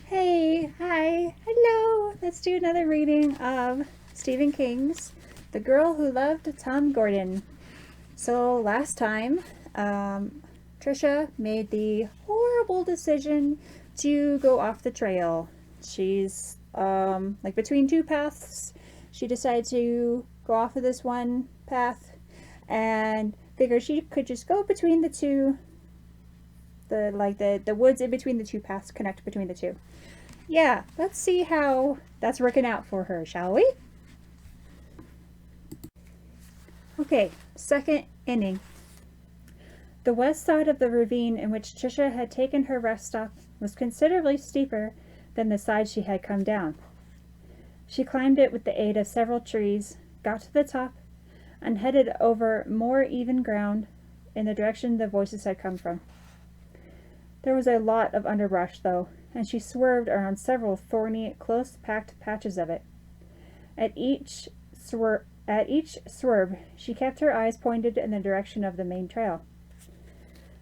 Hey, hi, hello. Let's do another reading of Stephen King's The Girl Who Loved Tom Gordon. So last time, Trisha made the horrible decision to go off the trail. She's like between two paths. She decided to go off of this one path and figured she could just go between the two. The woods in between the two paths connect between the two. Yeah, let's see how that's working out for her, shall we? Okay, second inning. The west side of the ravine in which Trisha had taken her rest stop was considerably steeper than the side she had come down. She climbed it with the aid of several trees, got to the top, and headed over more even ground in the direction the voices had come from. There was a lot of underbrush, though, and she swerved around several thorny, close-packed patches of it. At each swerve, she kept her eyes pointed in the direction of the main trail.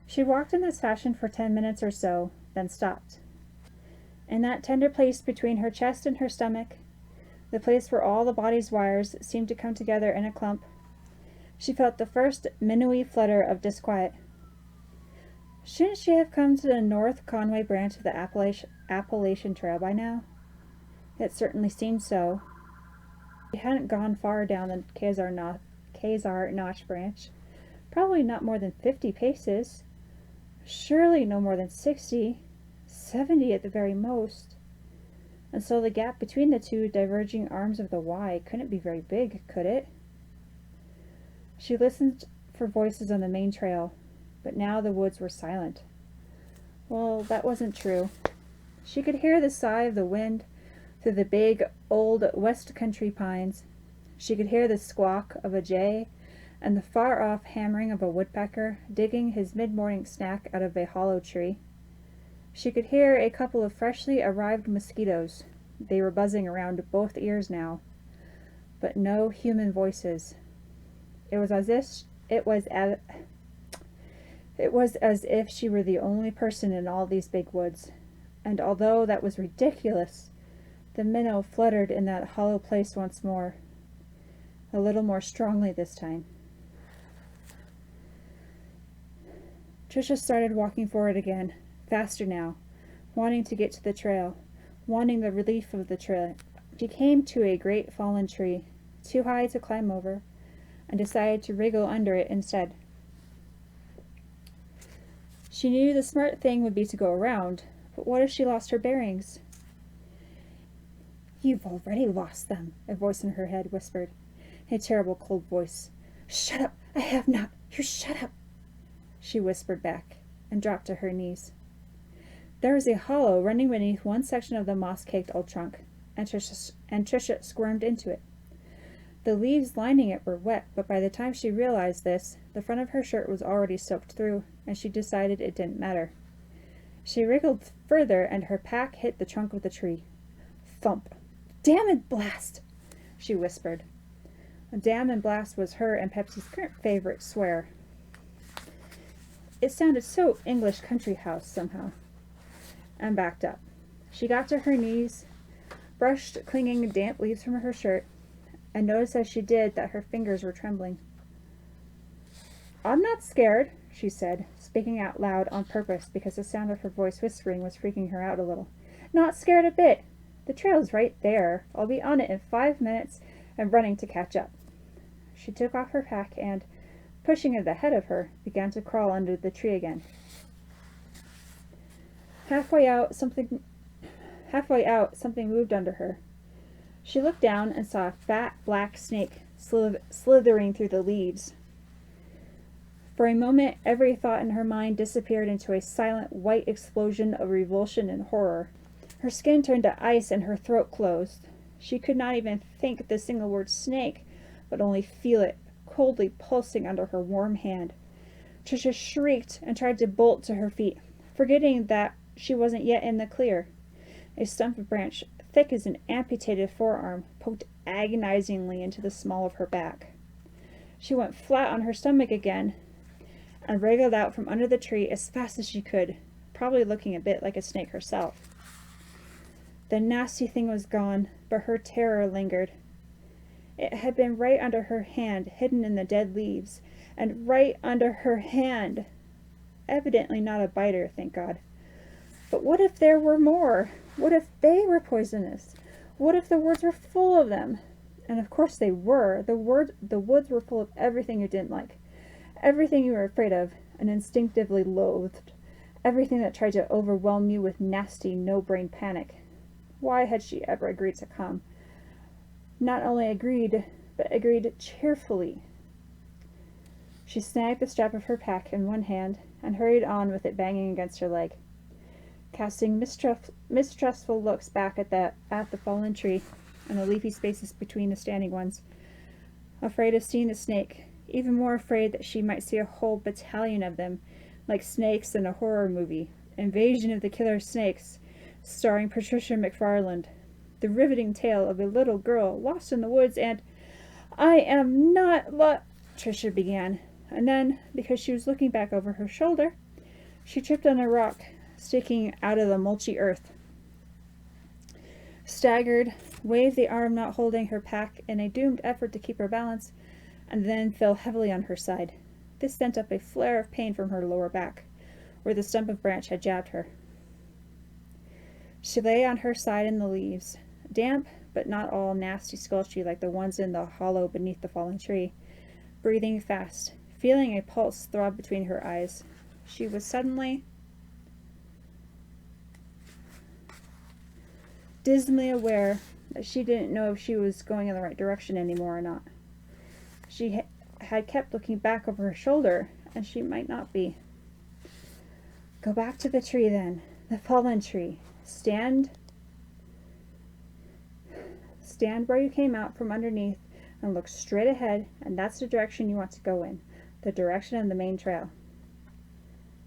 She walked in this fashion for 10 minutes or so, then stopped. In that tender place between her chest and her stomach, the place where all the body's wires seemed to come together in a clump, she felt the first minnowy flutter of disquiet. Shouldn't she have come to the North Conway branch of the Appalachian Trail by now? It certainly seemed so. She hadn't gone far down the Khazar Notch branch. Probably not more than 50 paces. Surely no more than 60, 70 at the very most. And so the gap between the two diverging arms of the Y couldn't be very big, could it? She listened for voices on the main trail, but now the woods were silent. Well, that wasn't true. She could hear the sigh of the wind through the big, old West Country pines. She could hear the squawk of a jay and the far-off hammering of a woodpecker digging his mid-morning snack out of a hollow tree. She could hear a couple of freshly arrived mosquitoes. They were buzzing around both ears now. But no human voices. It was as if she were the only person in all these big woods, and although that was ridiculous, the minnow fluttered in that hollow place once more, a little more strongly this time. Trisha started walking forward again, faster now, wanting to get to the trail, wanting the relief of the trail. She came to a great fallen tree, too high to climb over, and decided to wriggle under it instead. She knew the smart thing would be to go around, but what if she lost her bearings? "You've already lost them," a voice in her head whispered. A terrible cold voice. "Shut up! I have not! You shut up!" she whispered back, and dropped to her knees. There was a hollow running beneath one section of the moss-caked old trunk, and Trisha squirmed into it. The leaves lining it were wet, but by the time she realized this, the front of her shirt was already soaked through, and she decided it didn't matter. She wriggled further, and her pack hit the trunk of the tree. Thump! "Damn and blast!" she whispered. Damn and blast was her and Pepsi's current favorite swear. It sounded so English country house somehow. And backed up. She got to her knees, brushed clinging damp leaves from her shirt, and noticed as she did that her fingers were trembling. "I'm not scared," she said, speaking out loud on purpose because the sound of her voice whispering was freaking her out a little. "Not scared a bit. The trail's right there. I'll be on it in 5 minutes and running to catch up." She took off her pack and, pushing it ahead of her, began to crawl under the tree again. Halfway out, something moved under her. She looked down and saw a fat black snake slithering through the leaves. For a moment, every thought in her mind disappeared into a silent white explosion of revulsion and horror. Her skin turned to ice and her throat closed. She could not even think the single word snake, but only feel it coldly pulsing under her warm hand. Trisha shrieked and tried to bolt to her feet, forgetting that she wasn't yet in the clear. A stump of branch, thick as an amputated forearm, poked agonizingly into the small of her back. She went flat on her stomach again and wriggled out from under the tree as fast as she could, probably looking a bit like a snake herself. The nasty thing was gone, but her terror lingered. It had been right under her hand, hidden in the dead leaves, and right under her hand. Evidently not a biter, thank God. But what if there were more? What if they were poisonous? What if the woods were full of them? And of course they were. The woods were full of everything you didn't like, everything you were afraid of and instinctively loathed, everything that tried to overwhelm you with nasty, no-brain panic. Why had she ever agreed to come? Not only agreed, but agreed cheerfully. She snagged the strap of her pack in one hand and hurried on with it banging against her leg, casting mistrustful looks back at the fallen tree and the leafy spaces between the standing ones, afraid of seeing the snake, even more afraid that she might see a whole battalion of them, like snakes in a horror movie, Invasion of the Killer Snakes, starring Patricia McFarland, the riveting tale of a little girl lost in the woods and... "I am not Tricia began, and then, because she was looking back over her shoulder, she tripped on a rock sticking out of the mulchy earth, staggered, waved the arm not holding her pack in a doomed effort to keep her balance, and then fell heavily on her side. This sent up a flare of pain from her lower back, where the stump of branch had jabbed her. She lay on her side in the leaves, damp, but not all nasty squelchy like the ones in the hollow beneath the fallen tree, breathing fast, feeling a pulse throb between her eyes. She was suddenly, dismally aware that she didn't know if she was going in the right direction anymore or not. She had kept looking back over her shoulder, and she might not be. Go back to the tree then, the fallen tree. Stand where you came out from underneath and look straight ahead, and that's the direction you want to go in, the direction of the main trail.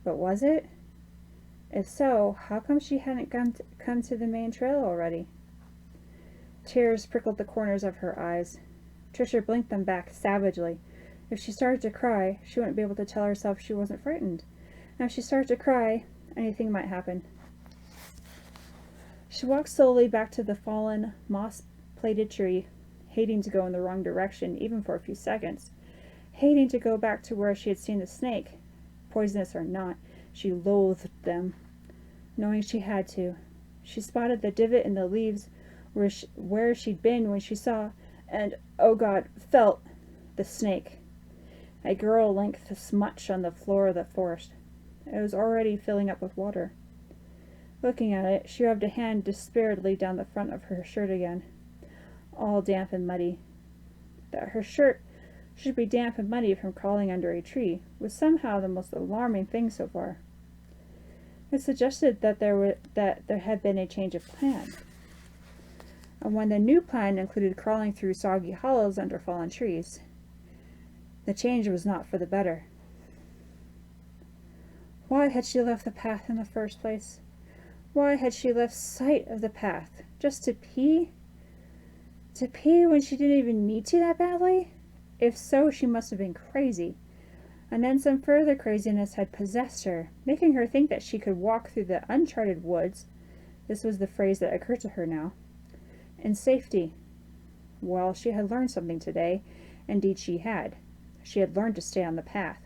But was it? If so, how come she hadn't come to the main trail already? Tears prickled the corners of her eyes. Tricia blinked them back savagely. If she started to cry, she wouldn't be able to tell herself she wasn't frightened. And if she started to cry, anything might happen. She walked slowly back to the fallen, moss-plated tree, hating to go in the wrong direction, even for a few seconds. Hating to go back to where she had seen the snake. Poisonous or not, she loathed them. Knowing she had to. She spotted the divot in the leaves where she'd been when she saw, and, oh God, felt the snake. A girl-length smutch on the floor of the forest. It was already filling up with water. Looking at it, she rubbed a hand despairedly down the front of her shirt again, all damp and muddy. That her shirt should be damp and muddy from crawling under a tree was somehow the most alarming thing so far. It suggested that there had been a change of plan. And when the new plan included crawling through soggy hollows under fallen trees, the change was not for the better. Why had she left the path in the first place? Why had she left sight of the path? Just to pee? To pee when she didn't even need to that badly? If so, she must have been crazy. And then some further craziness had possessed her, making her think that she could walk through the uncharted woods, this was the phrase that occurred to her now, in safety. Well, she had learned something today. Indeed she had. She had learned to stay on the path.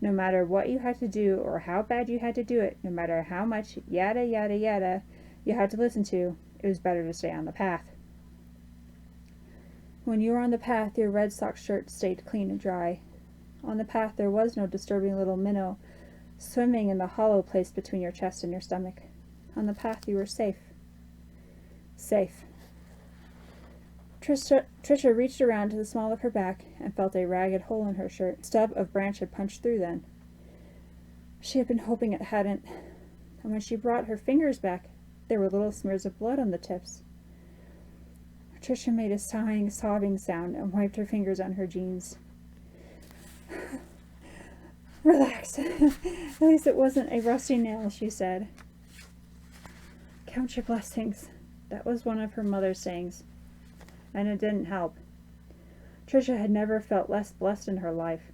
No matter what you had to do or how bad you had to do it, no matter how much yada yada yada you had to listen to, it was better to stay on the path. When you were on the path, your red sock shirt stayed clean and dry. On the path there was no disturbing little minnow swimming in the hollow place between your chest and your stomach. On the path you were safe. Safe. Tricia reached around to the small of her back and felt a ragged hole in her shirt. A stub of branch had punched through then. She had been hoping it hadn't, and when she brought her fingers back, there were little smears of blood on the tips. Tricia made a sighing, sobbing sound and wiped her fingers on her jeans. Relax. At least it wasn't a rusty nail, she said. Count your blessings. That was one of her mother's sayings. And it didn't help. Tricia had never felt less blessed in her life.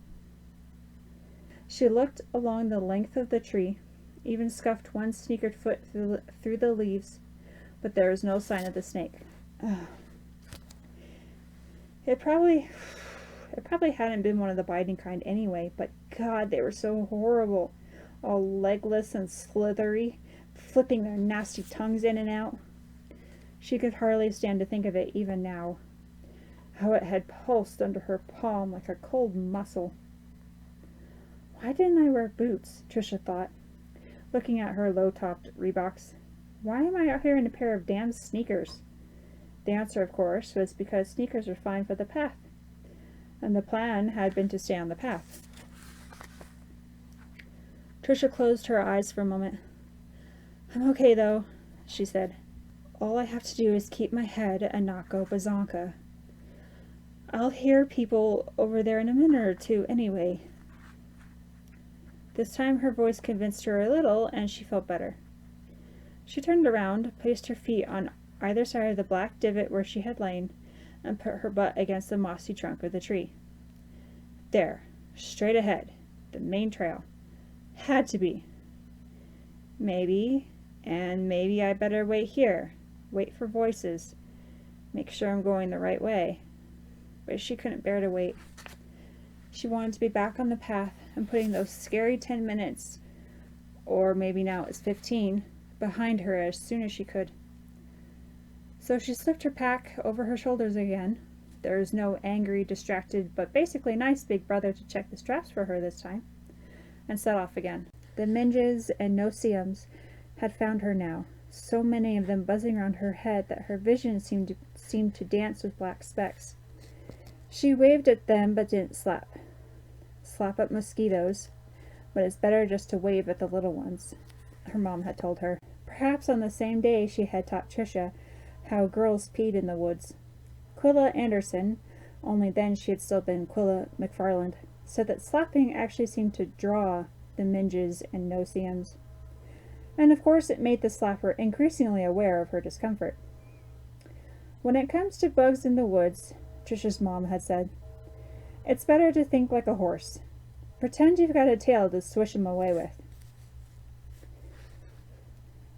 She looked along the length of the tree, even scuffed one sneakered foot through the leaves, but there was no sign of the snake. Ugh. It probably hadn't been one of the biting kind anyway, but God, they were so horrible. All legless and slithery, flipping their nasty tongues in and out. She could hardly stand to think of it even now. How it had pulsed under her palm like a cold muscle. Why didn't I wear boots? Trisha thought, looking at her low-topped Reeboks. Why am I out here in a pair of damn sneakers? The answer, of course, was because sneakers were fine for the path, and the plan had been to stay on the path. Trisha closed her eyes for a moment. I'm okay, though, she said. All I have to do is keep my head and not go bazonka. I'll hear people over there in a minute or two anyway. This time her voice convinced her a little, and she felt better. She turned around, placed her feet on either side of the black divot where she had lain, and put her butt against the mossy trunk of the tree. There, straight ahead, the main trail. Had to be. Maybe I better wait here. Wait for voices. Make sure I'm going the right way. But she couldn't bear to wait. She wanted to be back on the path and putting those scary 10 minutes, or maybe now it's 15, behind her as soon as she could. So she slipped her pack over her shoulders again. There was no angry, distracted, but basically nice big brother to check the straps for her this time, and set off again. The Minges and no-see-ums had found her now, so many of them buzzing around her head that her vision seemed to dance with black specks. She waved at them but didn't slap. Slap at mosquitoes, but it's better just to wave at the little ones, her mom had told her. Perhaps on the same day she had taught Trisha how girls peed in the woods. Quilla Anderson, only then she had still been Quilla McFarland, said that slapping actually seemed to draw the Minges and no-see-ums. And of course it made the slapper increasingly aware of her discomfort. When it comes to bugs in the woods, Trisha's mom had said, it's better to think like a horse. Pretend you've got a tail to swish him away with.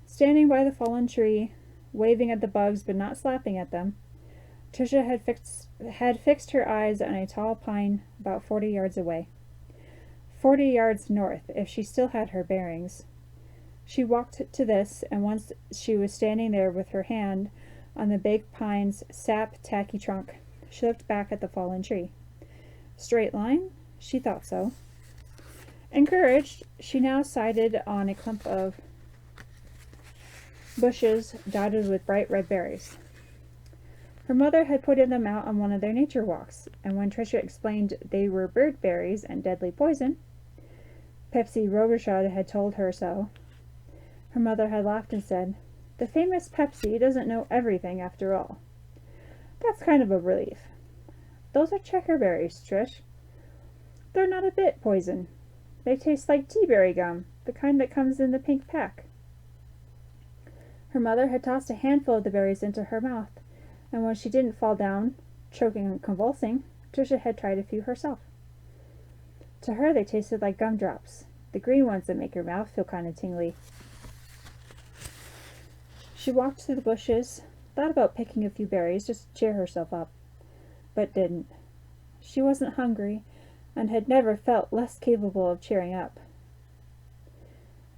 Standing by the fallen tree, waving at the bugs but not slapping at them, Trisha had fixed her eyes on a tall pine about 40 yards away. 40 yards north, if she still had her bearings. She walked to this, and once she was standing there with her hand on the big pine's sap-tacky trunk, she looked back at the fallen tree. Straight line? She thought so. Encouraged, she now sighted on a clump of bushes dotted with bright red berries. Her mother had pointed them out on one of their nature walks, and when Trisha explained they were bird berries and deadly poison, Pepsi Robichaud had told her so, her mother had laughed and said, the famous Pepsi doesn't know everything after all. That's kind of a relief. Those are checkerberries, Trish. They're not a bit poison. They taste like tea-berry gum, the kind that comes in the pink pack. Her mother had tossed a handful of the berries into her mouth, and when she didn't fall down, choking and convulsing, Trisha had tried a few herself. To her they tasted like gumdrops, the green ones that make your mouth feel kind of tingly. She walked through the bushes, thought about picking a few berries just to cheer herself up, but didn't. She wasn't hungry, and had never felt less capable of cheering up.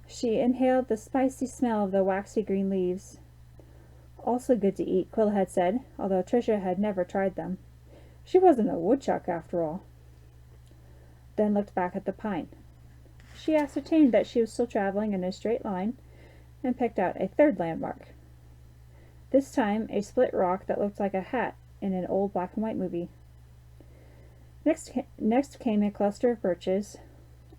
She inhaled the spicy smell of the waxy green leaves. Also good to eat, Quilla had said, although Trisha had never tried them. She wasn't a woodchuck, after all. Then looked back at the pine. She ascertained that she was still traveling in a straight line, and picked out a third landmark. This time a split rock that looked like a hat in an old black and white movie. Next came a cluster of birches,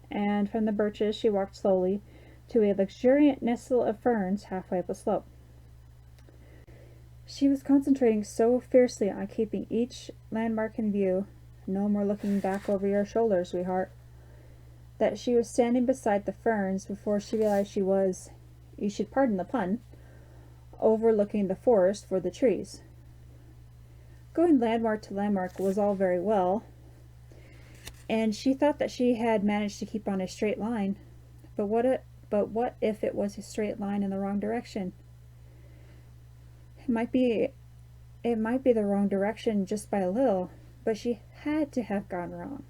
and from the birches she walked slowly to a luxuriant nestle of ferns halfway up a slope. She was concentrating so fiercely on keeping each landmark in view, no more looking back over your shoulder, sweetheart, that she was standing beside the ferns before she realized she was, you should pardon the pun, overlooking the forest for the trees. Going landmark to landmark was all very well, and she thought that she had managed to keep on a straight line, but what if it was a straight line in the wrong direction? It might be the wrong direction just by a little, but she had to have gone wrong.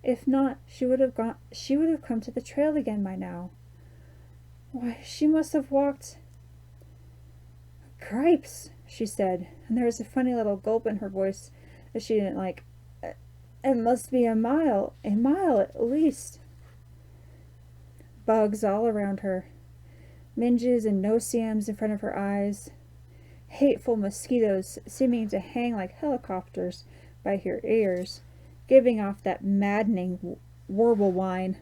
If not, she would have come to the trail again by now. Why, she must have walked. Cripes, she said, and there was a funny little gulp in her voice that she didn't like. It must be a mile at least. Bugs all around her, minges and no-see-ums in front of her eyes, hateful mosquitoes seeming to hang like helicopters by her ears, giving off that maddening warble whine.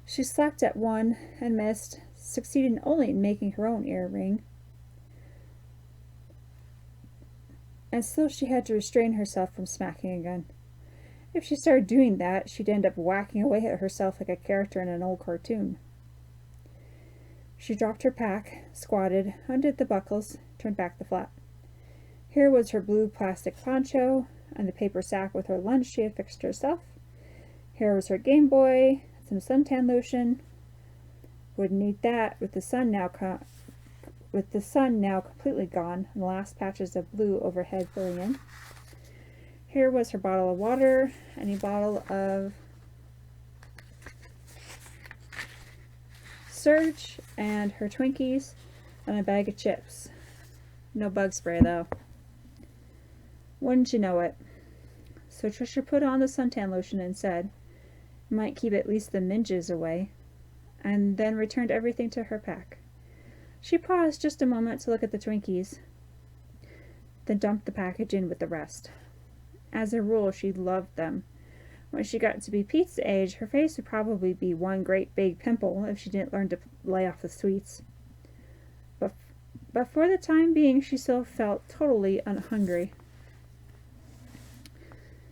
She slapped at one and missed, succeeding only in making her own ear ring. And still she had to restrain herself from smacking again. If she started doing that, she'd end up whacking away at herself like a character in an old cartoon. She dropped her pack, squatted, undid the buckles, turned back the flap. Here was her blue plastic poncho and the paper sack with her lunch she had fixed herself. Here was her Game Boy, some suntan lotion. Wouldn't need that with the sun now completely gone and the last patches of blue overhead filling in. Here was her bottle of water and a bottle of Surge and her Twinkies and a bag of chips. No bug spray though. Wouldn't you know it? So Trisha put on the suntan lotion and said, "Might keep at least the minges away," and then returned everything to her pack. She paused just a moment to look at the Twinkies, then dumped the package in with the rest. As a rule, she loved them. When she got to be Pete's age, her face would probably be one great big pimple if she didn't learn to lay off the sweets. But for the time being, she still felt totally unhungry.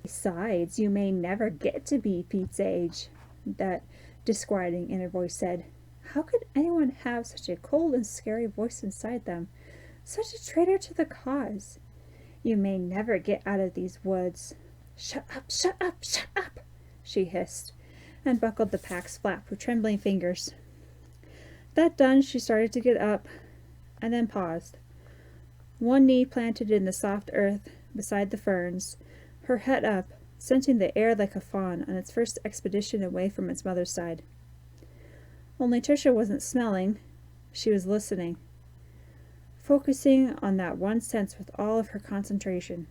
Besides, you may never get to be Pete's age, that disquieting inner voice said. How could anyone have such a cold and scary voice inside them? Such a traitor to the cause. You may never get out of these woods. Shut up, shut up, shut up, she hissed, and buckled the pack's flap with trembling fingers. That done, she started to get up, and then paused. One knee planted in the soft earth beside the ferns, her head up, scenting the air like a fawn on its first expedition away from its mother's side. Only Trisha wasn't smelling, she was listening, focusing on that one sense with all of her concentration.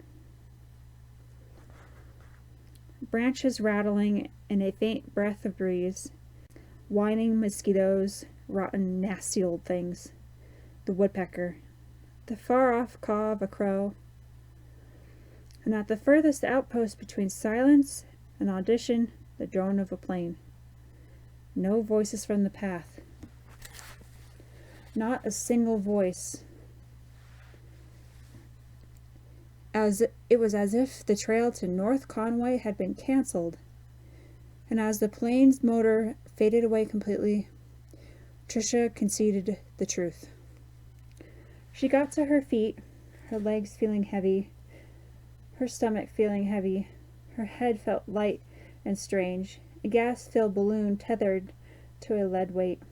Branches rattling in a faint breath of breeze, whining mosquitoes, rotten, nasty old things, the woodpecker, the far-off caw of a crow, and at the furthest outpost between silence and audition, the drone of a plane. No voices from the path. Not a single voice. It was as if the trail to North Conway had been cancelled. And as the plane's motor faded away completely, Trisha conceded the truth. She got to her feet, her legs feeling heavy, her stomach feeling heavy. Her head felt light and strange, a gas-filled balloon tethered to a lead weight.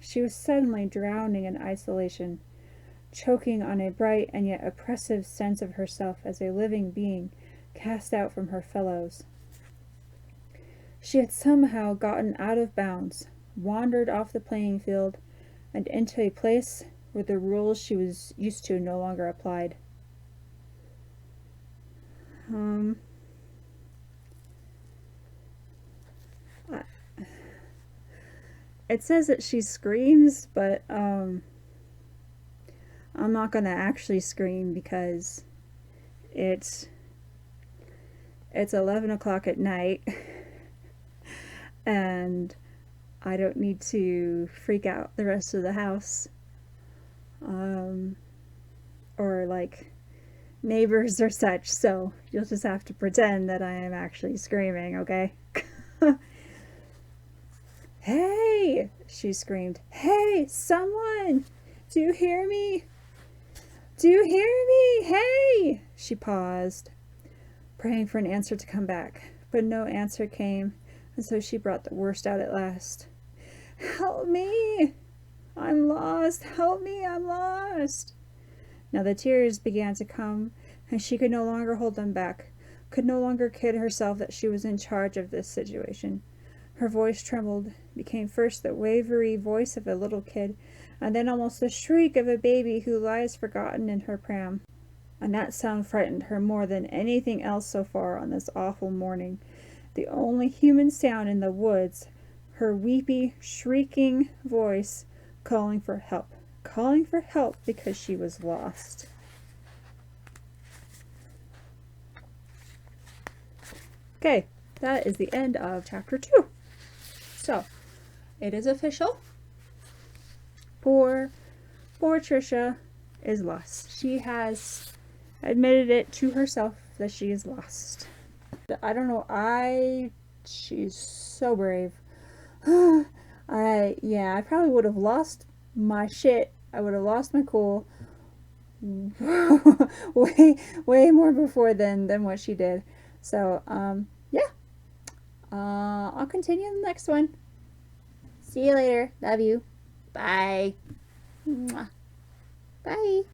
She was suddenly drowning in isolation, choking on a bright and yet oppressive sense of herself as a living being cast out from her fellows. She had somehow gotten out of bounds, wandered off the playing field, and into a place where the rules she was used to no longer applied. It says that she screams, but I'm not gonna actually scream because it's 11 o'clock at night and I don't need to freak out the rest of the house or like neighbors or such, so you'll just have to pretend that I am actually screaming, okay? Hey, she screamed. Hey, someone! Do you hear me? Do you hear me? Hey! She paused, praying for an answer to come back, but no answer came, and so she brought the worst out at last. Help me! I'm lost! Help me! I'm lost! Now the tears began to come, and she could no longer hold them back, could no longer kid herself that she was in charge of this situation. Her voice trembled, became first the wavery voice of a little kid, and then almost the shriek of a baby who lies forgotten in her pram. And that sound frightened her more than anything else so far on this awful morning. The only human sound in the woods, her weepy, shrieking voice calling for help because she was lost. Okay, that is the end of chapter 2. So, it is official. Poor Trisha is lost. She has admitted it to herself that she is lost. I don't know, she's so brave. I probably would have lost my shit. I would have lost my cool way more before than what she did. So, yeah. I'll continue in the next one. See you later. Love you. Bye. Mwah. Bye.